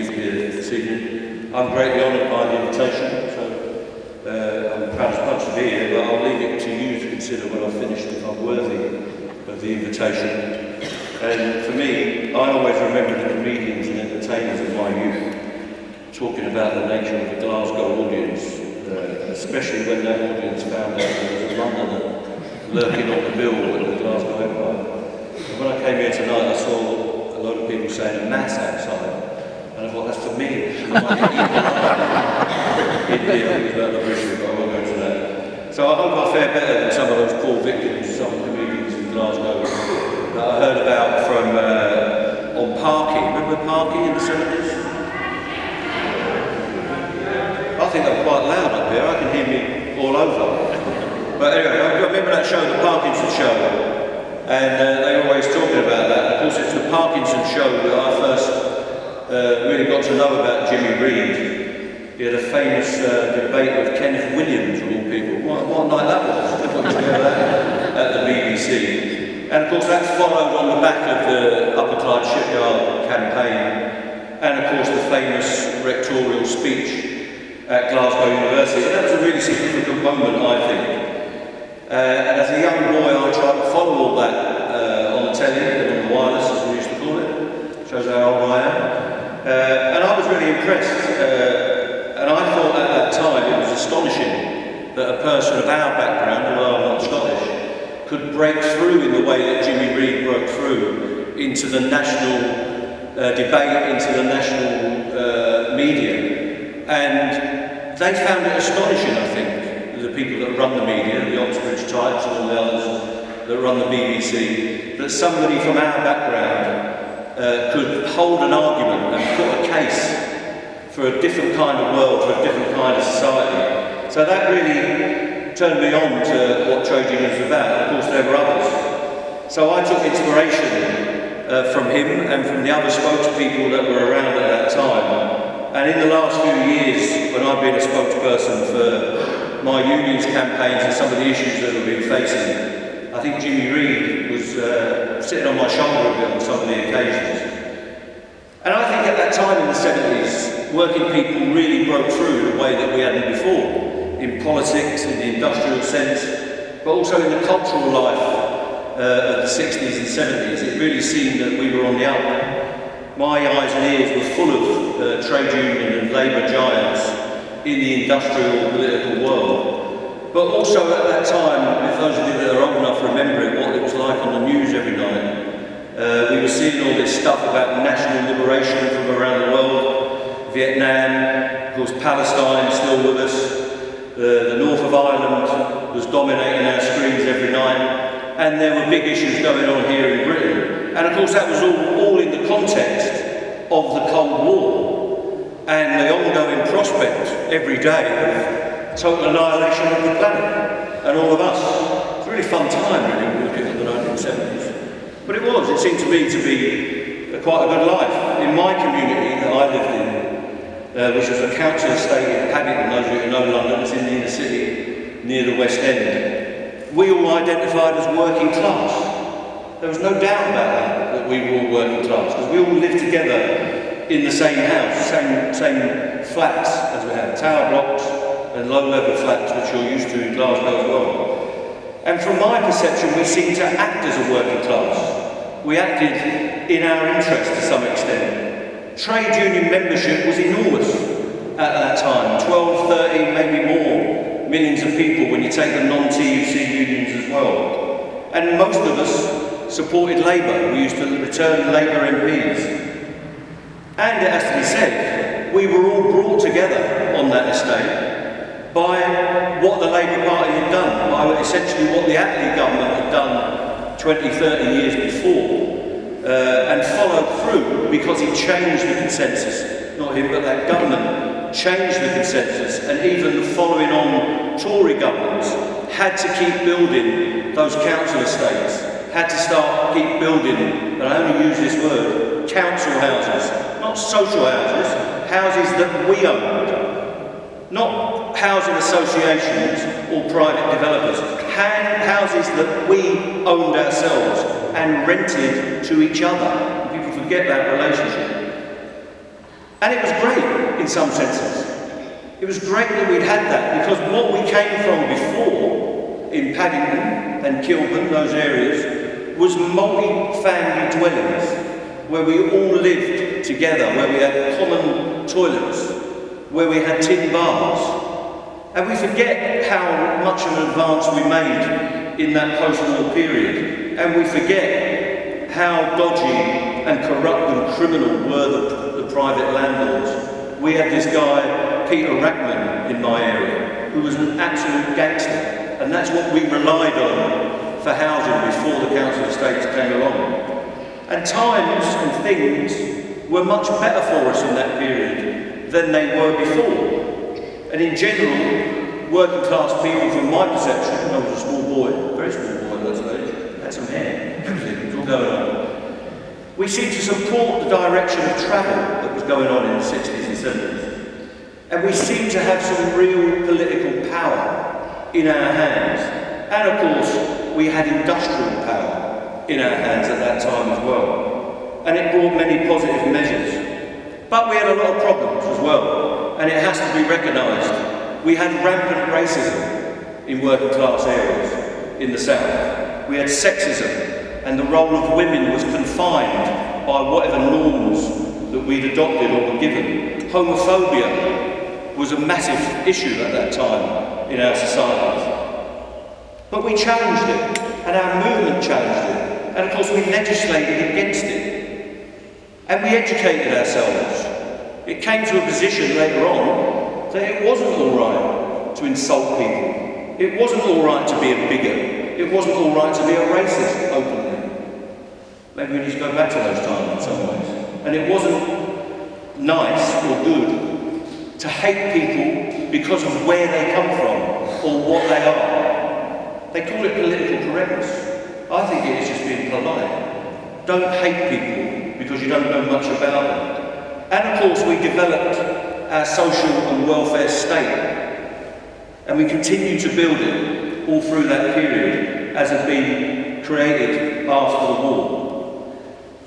speak here this evening. I'm greatly honoured by the invitation, so I'm proud as punch to be here, but I'll leave it to you to consider when I've finished if I'm worthy of the invitation. And for me, I always remember the comedians and entertainers of my youth talking about the nature of the Glasgow audience, especially when that audience found out there was a Londoner lurking on the bill at the Glasgow Empire. And when I came here tonight, I saw a lot of people saying a mass outside, and I thought, that's for me. About the British, but I won't go into that. So I hope I fare better than some of those poor victims, some comedians in Glasgow that I heard about from on Parky. Remember Parky in the 70s? I think I'm quite loud up here. I can hear me all over. But anyway, I remember that show, the Parkinson Show. And they were always talking about that. Of course, it's the Parkinson Show that I first really got to know about Jimmy Reid. He had a famous debate with Kenneth Williams, of all people. What night that was? I thought you heard that at the BBC. And of course, that followed on the back of the Upper Clyde Shipyard campaign, and of course, the famous rectorial speech at Glasgow University. And that was a really significant moment, I think. And as a young boy, I tried to follow all that on the telly and on the wireless, as we used to call it. Shows how old I am. And I was really impressed. And I thought at that time it was astonishing that a person of our background, although I'm not Scottish, could break through in the way that Jimmy Reid broke through into the national debate, into the national media. And they found it astonishing, I think. The people that run the media, the Oxbridge types and all the others that run the BBC, that somebody from our background could hold an argument and put a case for a different kind of world, for a different kind of society. So that really turned me on to what trade union is about. Of course, there were others. So I took inspiration from him and from the other spokespeople that were around at that time. And in the last few years, when I've been a spokesperson for my union's campaigns and some of the issues that we've been facing, I think Jimmy Reid was sitting on my shoulder a bit on some of the occasions. And I think at that time in the 70s, working people really broke through the way that we hadn't before, in politics, in the industrial sense, but also in the cultural life of the 60s and 70s. It really seemed that we were on the up. My eyes and ears were full of trade union and labour giants in the industrial political world. But also at that time, if those of you that are old enough remember it, what it was like on the news every night, we were seeing all this stuff about national liberation from around the world, Vietnam, of course Palestine still with us, the north of Ireland was dominating our screens every night, and there were big issues going on here in Britain. And of course that was all in the context of the Cold War and the ongoing prospect every day of total annihilation of the planet and all of us. It's a really fun time, really, looking at the 1970s. But it was. It seemed to me to be quite a good life. In my community that I lived in, which was a council estate in Paddington, those of you who know London, it's in the inner city, near the West End, we all identified as working class. There was no doubt about that we were all working class, because we all lived together in the same house, same flats as we had, tower blocks and low-level flats, which you're used to in Glasgow as well. And from my perception, we seemed to act as a working class. We acted in our interest to some extent. Trade union membership was enormous at that time, 12, 30, maybe more millions of people when you take the non-TUC unions as well. And most of us supported Labour. We used to return Labour MPs. And it has to be said, we were all brought together on that estate by what the Labour Party had done, by essentially what the Attlee government had done 20, 30 years before, and followed through because he changed the consensus. Not him, but that government changed the consensus, and even the following on Tory governments had to keep building those council estates, had to keep building, and I only use this word, council houses. Not social houses, houses that we owned. Not housing associations or private developers. Houses that we owned ourselves and rented to each other. People forget that relationship. And it was great in some senses. It was great that we'd had that, because what we came from before in Paddington and Kilburn, those areas, was multi-family dwellings where we all lived together, where we had common toilets, where we had tin baths. And we forget how much of an advance we made in that post-war period, and we forget how dodgy and corrupt and criminal were the private landlords. We had this guy, Peter Rackman, in my area, who was an absolute gangster, and that's what we relied on for housing before the Council Estates came along. And times and things were much better for us in that period than they were before. And in general, working class people, from my perception, I was a small boy, very small boy at that stage, had some hair, everything was all going on. We seemed to support the direction of travel that was going on in the 60s and 70s. And we seemed to have some real political power in our hands. And of course, we had industrial power in our hands at that time as well. And it brought many positive measures. But we had a lot of problems as well. And it has to be recognised. We had rampant racism in working class areas in the South. We had sexism. And the role of women was confined by whatever norms that we'd adopted or were given. Homophobia was a massive issue at that time in our societies. But we challenged it, and our movement challenged it, and of course we legislated against it. And we educated ourselves. It came to a position later on that it wasn't all right to insult people. It wasn't all right to be a bigot. It wasn't all right to be a racist openly. Maybe we need to go back to those times in some ways. And it wasn't nice or good to hate people because of where they come from or what they are. They call it political correctness. I think it is just being polite. Don't hate people because you don't know much about them. And of course we developed our social and welfare state. And we continue to build it all through that period as had been created after the war.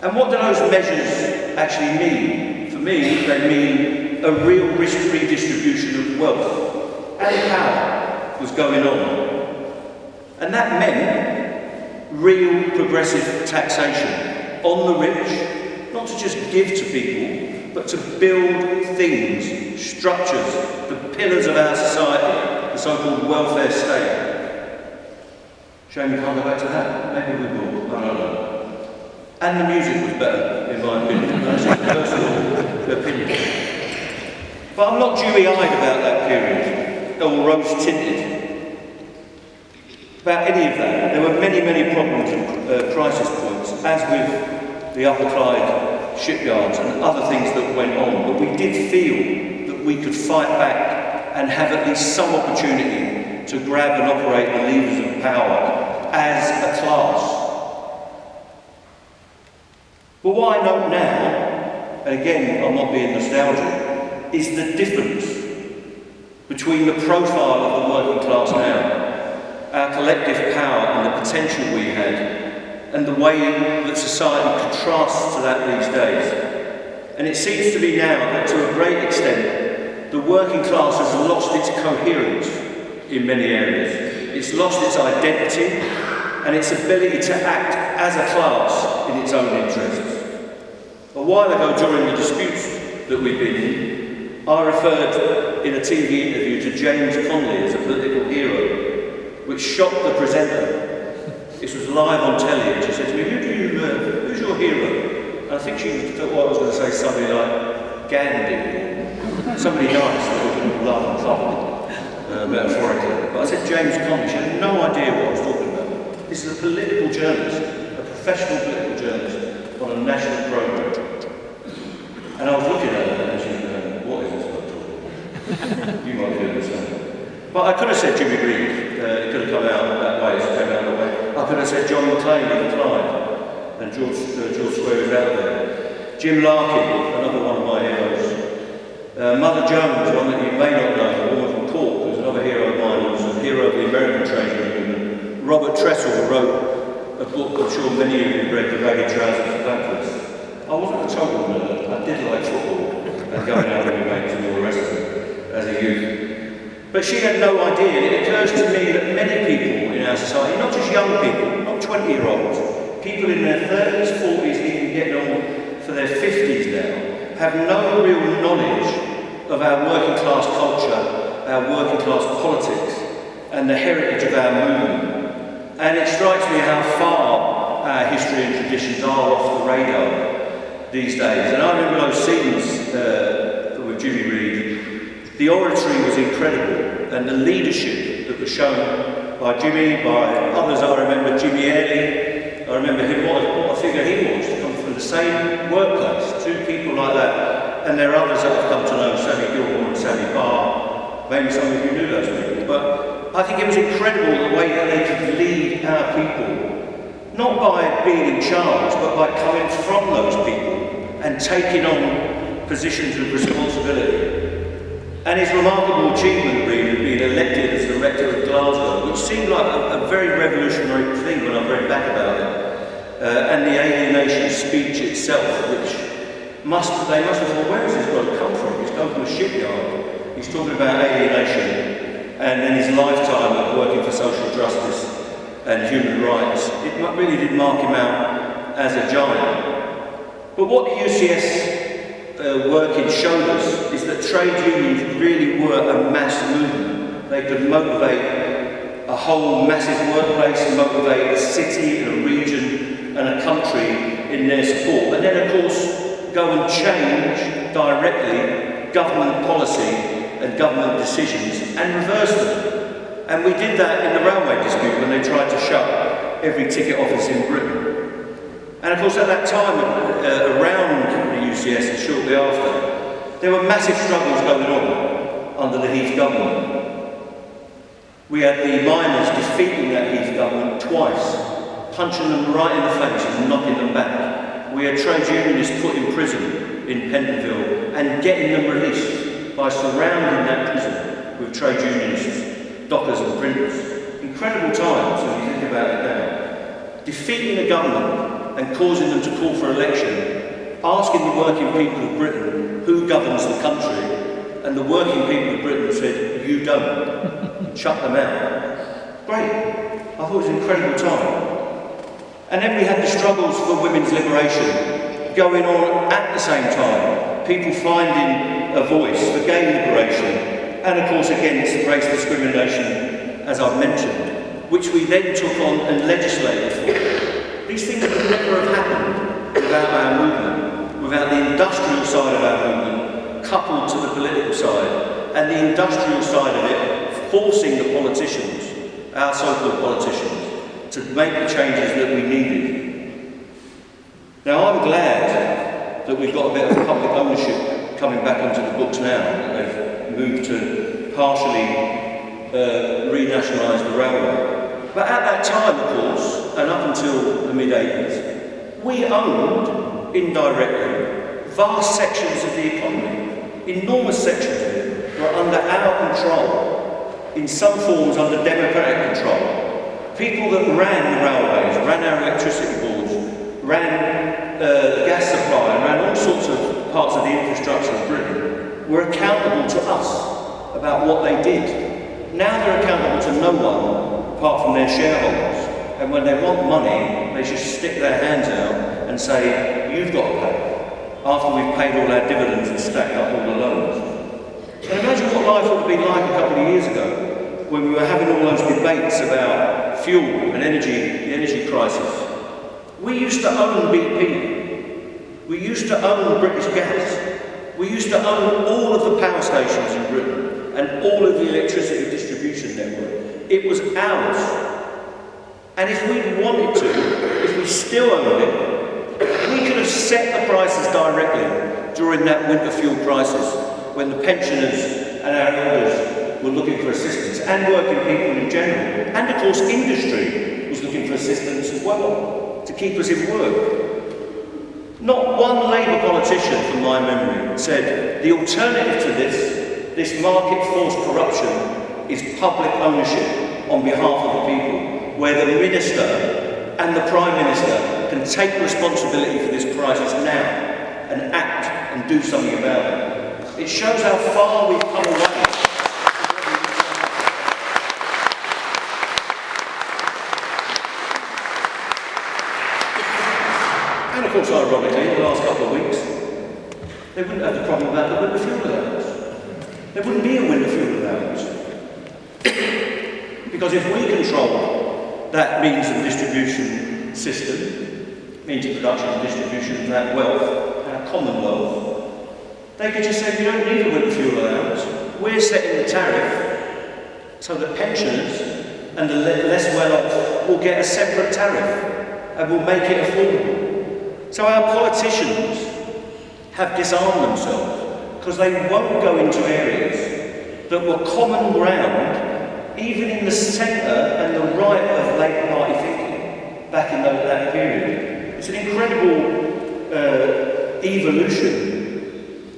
And what do those measures actually mean? For me, they mean a real redistribution of wealth and power was going on. And that meant real progressive taxation on the rich, not to just give to people, but to build things, structures, the pillars of our society, the so-called welfare state. Shame we can't go back to that. Maybe we will, I don't know. And the music was better, in my opinion. That's a personal opinion. But I'm not dewy-eyed about that period, or rose-tinted about any of that. There were many, many problems and crisis points, as with the Upper Clyde shipyards and other things that went on. But we did feel that we could fight back and have at least some opportunity to grab and operate the levers of power as a class. But what I know now, and again I'm not being nostalgic, is the difference between the profile of the working class now, our collective power and the potential we had, and the way that society contrasts to that these days. And it seems to be now that to a great extent, the working class has lost its coherence in many areas. It's lost its identity and its ability to act as a class in its own interests. A while ago, during the disputes that we've been in, I referred in a TV interview to James Connolly as a political hero, which shocked the presenter. This was live on telly, and she said to me, who's your hero? And I think she thought I was going to say somebody like Gandhi, somebody nice that we can all laugh and follow, metaphorically. But I said James Connolly. She had no idea what I was talking about. This is a political journalist, a professional political journalist, on a national programme. And I was looking at her and she was going, what is this about talking? You might feel the same. But I could have said Jimmy Reid, it could have come out that way, it came out that way. I could have said John McClane in Clyde, and George Square is out there. Jim Larkin, another one of my heroes. Mother Jones, one that you may not know, a woman from Cork, who's another hero of mine, who was a hero of the American trade union. Robert Tressel wrote a book I'm sure many of you read, The Ragged Trousers for Backwards. I wasn't a total nerd, I did like football. and going out with your mates and all the rest of it as a youth. But she had no idea, and it occurs to me that many people in our society, not just young people, not 20-year-olds, people in their 30s, 40s, even getting on for their 50s now, have no real knowledge of our working class culture, our working class politics, and the heritage of our movement. And it strikes me how far our history and traditions are off the radar these days. And I remember those scenes with Jimmy Reid. The oratory was incredible, and the leadership that was shown by Jimmy, by others. I remember Jimmy Early. I remember him, what a figure he was, to come from the same workplace, two people like that. And there are others that I've come to know, Sammy Gilmore and Sammy Barr. Maybe some of you knew those people. But I think it was incredible the way that they could lead our people, not by being in charge, but by coming from those people and taking on positions of responsibility. And his remarkable achievement, really, of being elected as the rector of Glasgow, which seemed like a very revolutionary thing when I read back about it, and the alienation speech itself, which they must have thought, where has this bloke come from? He's come from a shipyard. He's talking about alienation, and in his lifetime of working for social justice and human rights, it really did mark him out as a giant. But what the UCS working showed us is that trade unions really were a mass movement. They could motivate a whole massive workplace, and motivate a city and a region and a country in their support. And then, of course, go and change directly government policy and government decisions and reverse them. And we did that in the railway dispute when they tried to shut every ticket office in Britain. And of course at that time, around the UCS and shortly after, there were massive struggles going on under the Heath government. We had the miners defeating that Heath government twice, punching them right in the face and knocking them back. We had trade unionists put in prison in Pentonville and getting them released by surrounding that prison with trade unionists, dockers and printers. Incredible times when you think about it now. Defeating the government and causing them to call for election, asking the working people of Britain who governs the country, and the working people of Britain said, you don't, and shut them out. Great. I thought it was an incredible time. And then we had the struggles for women's liberation going on at the same time, people finding a voice for gay liberation, and of course against race discrimination, as I've mentioned, which we then took on and legislated for. These things would never have happened without our movement, without the industrial side of our movement, coupled to the political side, and the industrial side of it forcing the politicians, our so-called politicians, to make the changes that we needed. Now I'm glad that we've got a bit of public ownership coming back onto the books now, that they've moved to partially renationalise the railway. But at that time, of course, and up until the mid-80s, we owned, indirectly, vast sections of the economy. Enormous sections of it were under our control, in some forms under democratic control. People that ran the railways, ran our electricity boards, ran the gas supply, and ran all sorts of parts of the infrastructure of Britain, were accountable to us about what they did. Now they're accountable to no one apart from their shareholders. And when they want money, they just stick their hands out and say, you've got to pay, after we've paid all our dividends and stacked up all the loans. And imagine what life would have been like a couple of years ago, when we were having all those debates about fuel and energy, the energy crisis. We used to own BP. We used to own British Gas. We used to own all of the power stations in Britain and all of the electricity distribution network. It was ours. And if we wanted to, if we still owned it, we could have set the prices directly during that winter fuel crisis, when the pensioners and our elders were looking for assistance, and working people in general. And of course industry was looking for assistance as well, to keep us in work. Not one Labour politician, from my memory, said the alternative to this market-forced corruption, is public ownership on behalf of the people, where the Minister and the Prime Minister can take responsibility for this crisis now and act and do something about it. It shows how far we've come away. And of course, ironically, in the last couple of weeks, they wouldn't have the problem about the winter fuel allowance. There wouldn't be a winter fuel allowance. Because if we control that means of distribution system, means of production and distribution of that wealth, our common wealth, they could just say, we don't need a winter fuel allowance. We're setting the tariff so that pensioners and the less well-off will get a separate tariff and will make it affordable. So our politicians have disarmed themselves because they won't go into areas that were common ground, even in the centre and the right of Labour Party thinking back in that period. It's an incredible evolution.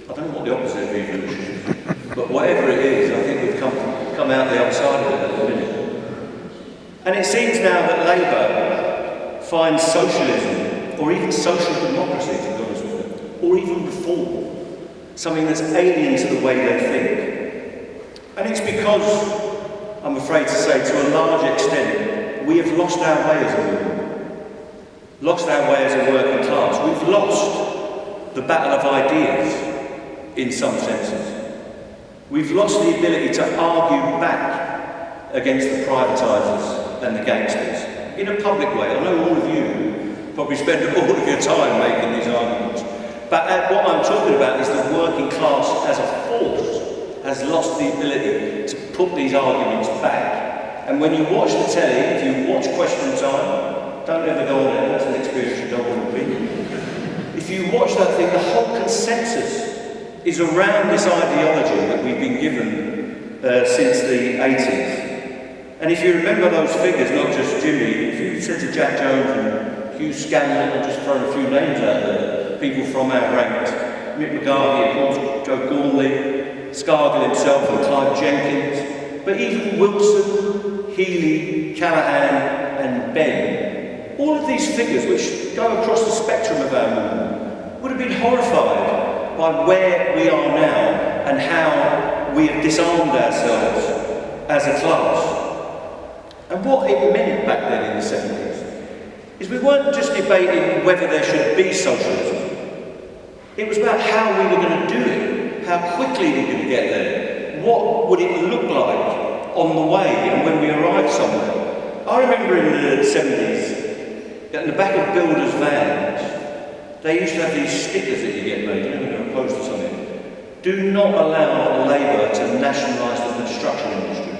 I don't know what the opposite of evolution is, but whatever it is, I think we've come out the other side of it at the minute. And it seems now that Labour finds socialism, or even social democracy, to be honest with you, or even reform, something that's alien to the way they think. And it's because, I'm afraid to say, to a large extent, we have lost our way as a movement, lost our way as a working class. We've lost the battle of ideas, in some senses. We've lost the ability to argue back against the privatisers and the gangsters in a public way. I know all of you probably spend all of your time making these arguments, but what I'm talking about is the working class as a force has lost the ability to put these arguments back. And when you watch the telly, if you watch Question Time, don't ever go on there, that's an experience you don't want to be. If you watch that thing, the whole consensus is around this ideology that we've been given since the 80s. And if you remember those figures, not just Jimmy, if you said to Jack Jones and Hugh Scanlon, I'm just throwing a few names out there, people from our ranks, Mick McGarvey, of course, Joe Gormley, Scargill himself and Clive Jenkins, but even Wilson, Healy, Callaghan and Ben, all of these figures which go across the spectrum of our movement would have been horrified by where we are now and how we have disarmed ourselves as a class. And what it meant back then in the 70s is we weren't just debating whether there should be socialism. It was about how we were going to do it, how quickly we were going to get there, what would it look like on the way and when we arrived somewhere. I remember in the 70s, at the back of builders' vans, they used to have these stickers that you get made, you know, when you're opposed to something. Do not allow Labour to nationalise the construction industry.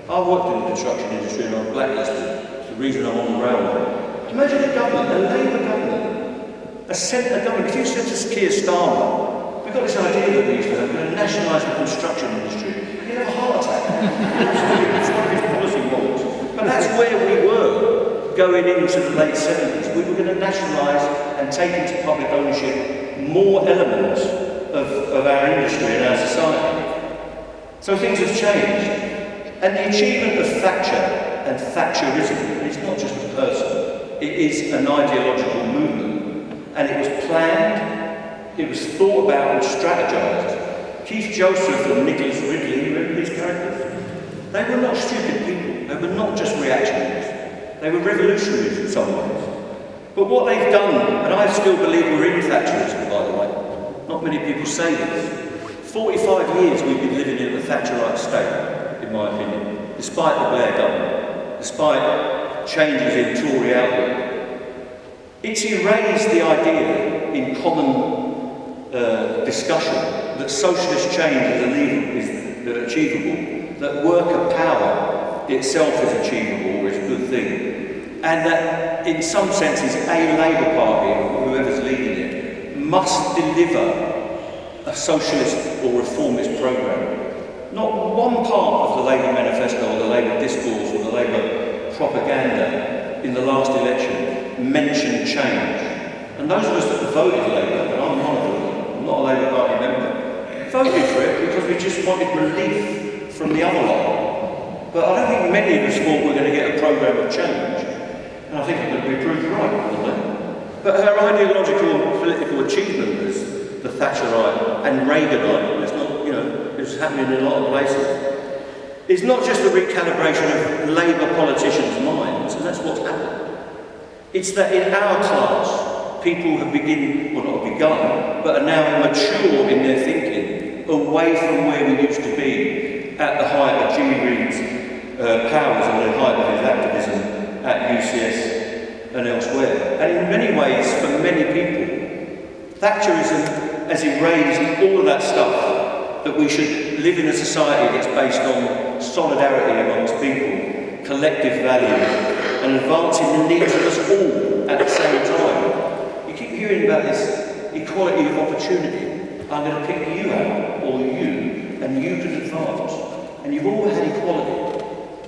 I worked in the construction industry and I'm blacklisted. It's the reason I'm on the railway. Imagine a government, a Labour government, a centre government. If you said to Keir Starmer, we've got this idea that we used to have, we're going to nationalise the construction industry, he'd have a heart attack. That's one of his policy models. But that's where we were going into the late 70s. We were going to nationalise and take into public ownership more elements of our industry and our society. So things have changed. And the achievement of Thatcher and Thatcherism is not just a person, it is an ideological movement. And it was planned, it was thought about and strategised. Keith Joseph and Nicholas Ridley, you remember these characters? They were not stupid people, they were not just reactionaries. They were revolutionaries in some ways. But what they've done, and I still believe we're in Thatcherism, by the way, not many people say this. 45 years we've been living in a Thatcherite state, in my opinion, despite the Blair government, despite changes in Tory outlook. It's erased the idea in common discussion that socialist change is achievable, that worker power itself is achievable or is a good thing, and that in some senses a Labour Party, or whoever's leading it, must deliver a socialist or reformist programme. Not one part of the Labour manifesto or the Labour discourse or the Labour propaganda in the last election mentioned change. And those of us that voted Labour, and I'm one of them, I'm not a Labour Party member, voted for it because we just wanted relief from the other lot. But I don't think many of us thought we're going to get a programme of change. And I think I'm going to be proved right, aren't I? But her ideological and political achievement as the Thatcherite and Reaganite, let's not is happening in a lot of places, is not just the recalibration of Labour politicians' minds, and that's what's happened. It's that in our class, people have begun, but are now mature in their thinking, away from where we used to be at the height of Jimmy Reid's powers and the height of his activism at UCS and elsewhere. And in many ways, for many people, Thatcherism has erased all of that stuff, that we should live in a society that's based on solidarity amongst people, collective values, and advancing the needs of us all at the same time. You keep hearing about this equality of opportunity. I'm going to pick you out, or you, and you can advance. And you've all had equality.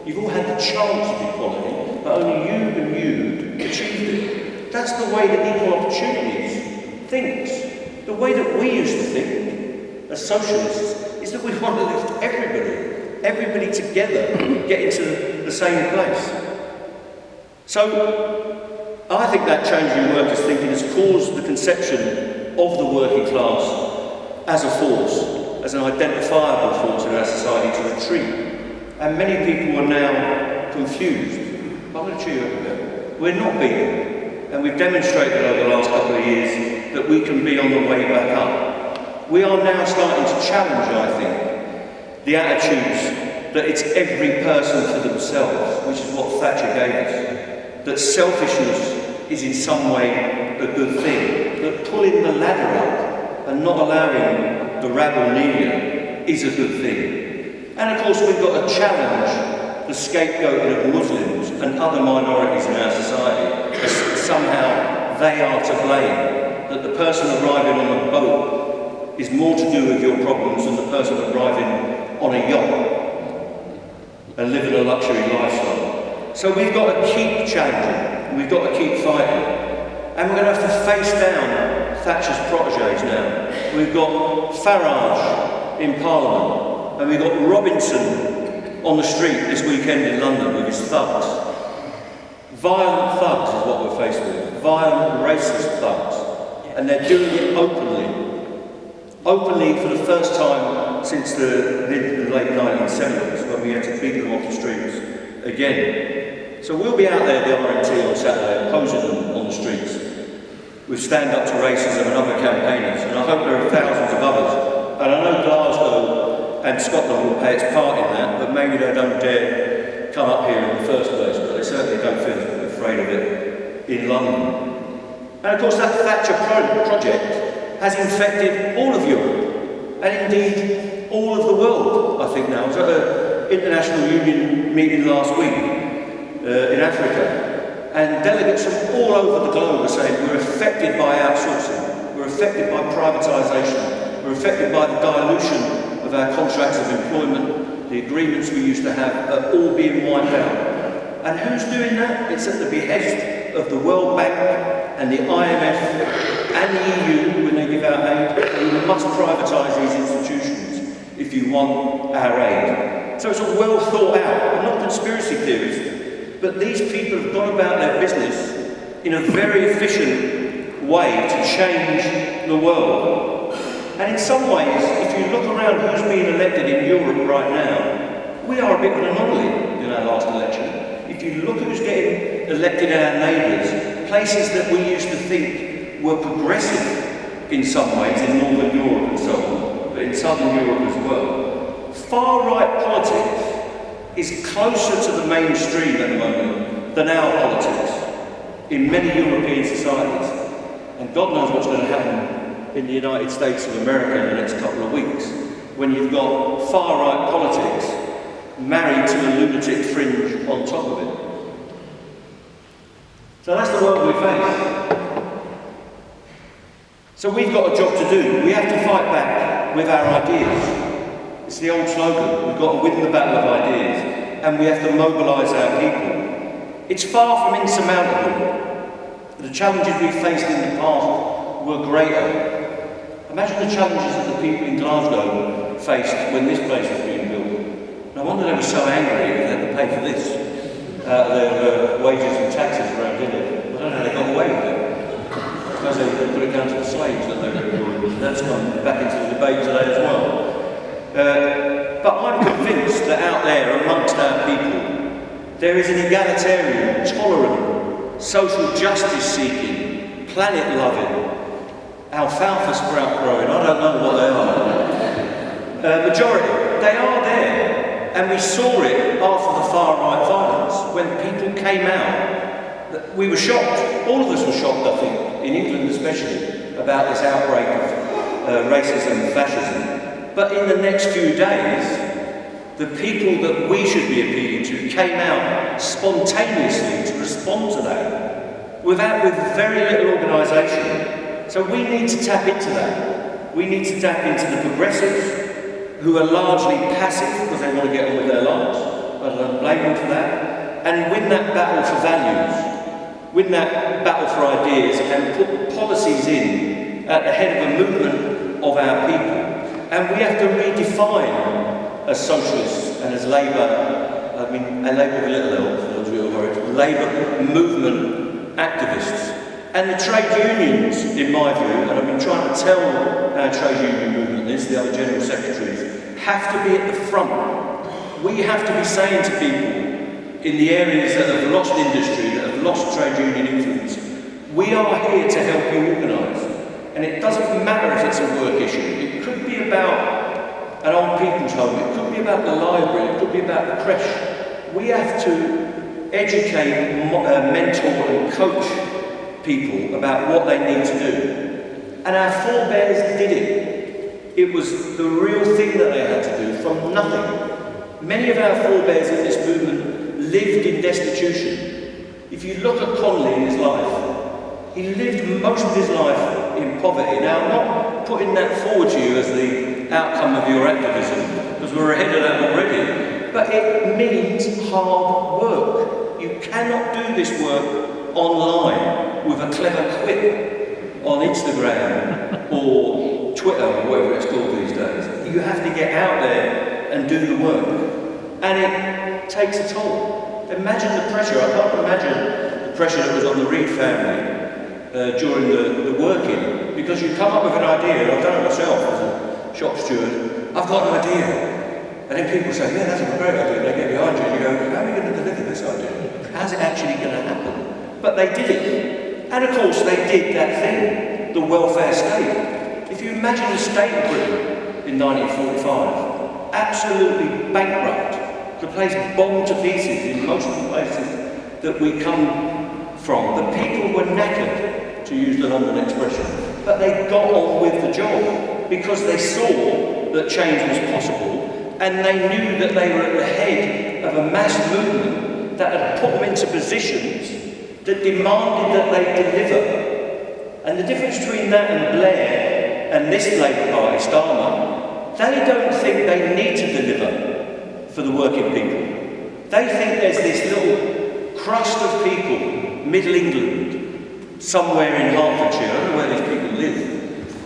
You've all had the chance of equality, but only you and you achieved it. That's the way that equal opportunities thinks. The way that we used to think, as socialists, is that we want to lift everybody together, get into the same place. So, I think that change in workers' thinking has caused the conception of the working class as a force, as an identifiable force in our society to retreat. And many people are now confused. I'm going to cheer you up a bit. We're not beaten, and we've demonstrated over the last couple of years that we can be on the way back up. We are now starting to challenge, I think, the attitudes that it's every person for themselves, which is what Thatcher gave us. That selfishness is in some way a good thing. That pulling the ladder up and not allowing the rabble near is a good thing. And of course we've got to challenge the scapegoating of Muslims and other minorities in our society, as somehow they are to blame, that the person arriving on a boat is more to do with your problems than the person arriving on a yacht and living a luxury lifestyle. So we've got to keep challenging, we've got to keep fighting, and we're going to have to face down Thatcher's protégés now. We've got Farage in Parliament, and we've got Robinson on the street this weekend in London with his thugs. Violent thugs is what we're faced with. Violent, racist thugs. And they're doing it openly. Openly for the first time since the late 1970s, when we had to beat them off the streets again. So we'll be out there, the RMT, on Saturday, opposing them on the streets with Stand Up to Racism and other campaigners. And I hope there are thousands of others. And I know Glasgow and Scotland will play its part in that, but maybe they don't dare come up here in the first place, but they certainly don't feel afraid of it in London. And of course that Thatcher project has infected all of Europe, and indeed all of the world, I think now. I was at an International Union meeting last week in Africa, and delegates from all over the globe are saying we're affected by outsourcing, we're affected by privatisation, we're affected by the dilution of our contracts of employment, the agreements we used to have are all being wiped out. And who's doing that? It's at the behest of the World Bank and the IMF and the EU when they give out aid. We must privatise these institutions if you want our aid. So it's all well thought out. I'm not conspiracy theorists, but these people have gone about their business in a very efficient way to change the world. And in some ways, if you look around who's being elected in Europe right now, we are a bit of an anomaly in our last election. If you look who's getting elected in our neighbours, places that we used to think were progressive in some ways, in Northern Europe and so on, but in Southern Europe as well. Far-right politics is closer to the mainstream at the moment than our politics in many European societies. And God knows what's going to happen in the United States of America in the next couple of weeks, when you've got far-right politics married to a lunatic fringe on top of it. So that's the world we face. So we've got a job to do. We have to fight back with our ideas. It's the old slogan, we've got to win the battle of ideas, and we have to mobilise our people. It's far from insurmountable. The challenges we faced in the past were greater. Imagine the challenges that the people in Glasgow faced when this place was being built. No wonder they were so angry they had to pay for this out of their wages and taxes around here. I don't know how they got away with it. Because they put it down to the slaves that they were doing. That's gone back into the debate today as well. But I'm convinced that out there amongst our people, there is an egalitarian, tolerant, social justice seeking, planet loving, alfalfa sprout growing, I don't know what they are, majority. They are there, and we saw it after the far-right violence, when people came out. We were shocked, all of us were shocked, I think, in England especially, about this outbreak of racism and fascism. But in the next few days, the people that we should be appealing to came out spontaneously to respond to that, with very little organisation. So we need to tap into that. We need to tap into the progressives, who are largely passive because they want to get on with their lives. I don't blame them for that. And win that battle for values, win that battle for ideas, and put policies in at the head of a movement of our people. And we have to redefine as socialists and as Labour, I mean, and Labour with a little L, for those of you who are worried, Labour movement activists. And the trade unions, in my view, and I've been trying to tell our trade union movement this, the other general secretaries, have to be at the front. We have to be saying to people in the areas that have lost industry, that have lost trade union influence, we are here to help you organise. And it doesn't matter if it's a work issue. It could be about an old people's home, it could be about the library, it could be about the creche. We have to educate, mentor and coach people about what they need to do. And our forebears did it. It was the real thing that they had to do from nothing. Many of our forebears in this movement lived in destitution. If you look at Connolly in his life, he lived most of his life in poverty. Now, I'm not putting that forward to you as the outcome of your activism, because we're ahead of that already, but it means hard work. You cannot do this work online with a clever quip on Instagram or Twitter or whatever it's called these days. You have to get out there and do the work. And it takes a toll. Imagine the pressure. I can't imagine the pressure that was on the Reid family during the working, because you come up with an idea, and I've done it myself as a shop steward. I've got an idea. And then people say, yeah, that's a great idea. They get behind you and you go, how are we going to deliver this idea? How's it actually going to happen? But they did it. And of course they did that thing, the welfare state. If you imagine the state of Britain in 1945, absolutely bankrupt, the place bombed to pieces in most of the places that we come from. The people were knackered, to use the London expression, but they got on with the job because they saw that change was possible, and they knew that they were at the head of a mass movement that had put them into positions that demanded that they deliver. And the difference between that and Blair and this Labour Party, Starmer, they don't think they need to deliver for the working people. They think there's this little crust of people, Middle England, somewhere in Hertfordshire, I don't know where these people live.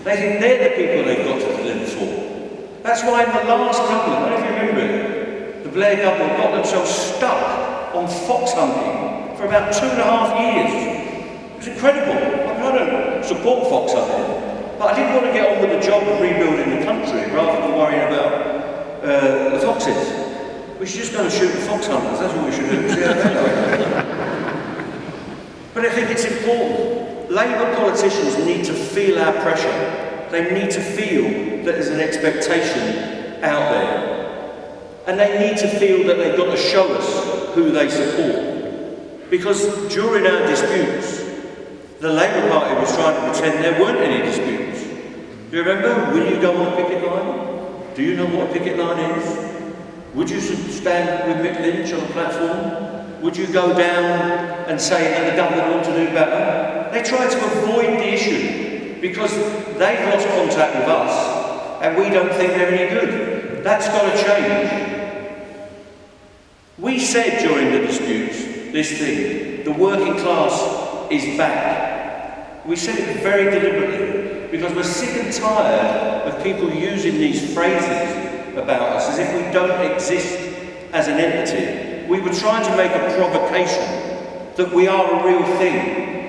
They think they're the people they've got to deliver for. That's why in the last government, I don't know if you remember it, the Blair government got themselves stuck on fox hunting for about 2.5 years. It was incredible. I don't support fox hunting, but I didn't want to get on with the job of rebuilding the country rather than worrying about the foxes. We should just go and shoot the fox hunters, that's what we should do. See how they go. But I think it's important. Labour politicians need to feel our pressure. They need to feel that there's an expectation out there. And they need to feel that they've got to show us who they support. Because during our disputes, the Labour Party was trying to pretend there weren't any disputes. Do you remember? Will you go on a picket line? Do you know what a picket line is? Would you stand with Mick Lynch on a platform? Would you go down and say that the government ought to do better? They try to avoid the issue because they've lost contact with us and we don't think they're any good. That's got to change. We said during the disputes, this thing, the working class is back. We said it very deliberately because we're sick and tired of people using these phrases about us as if we don't exist as an entity. We were trying to make a provocation that we are a real thing.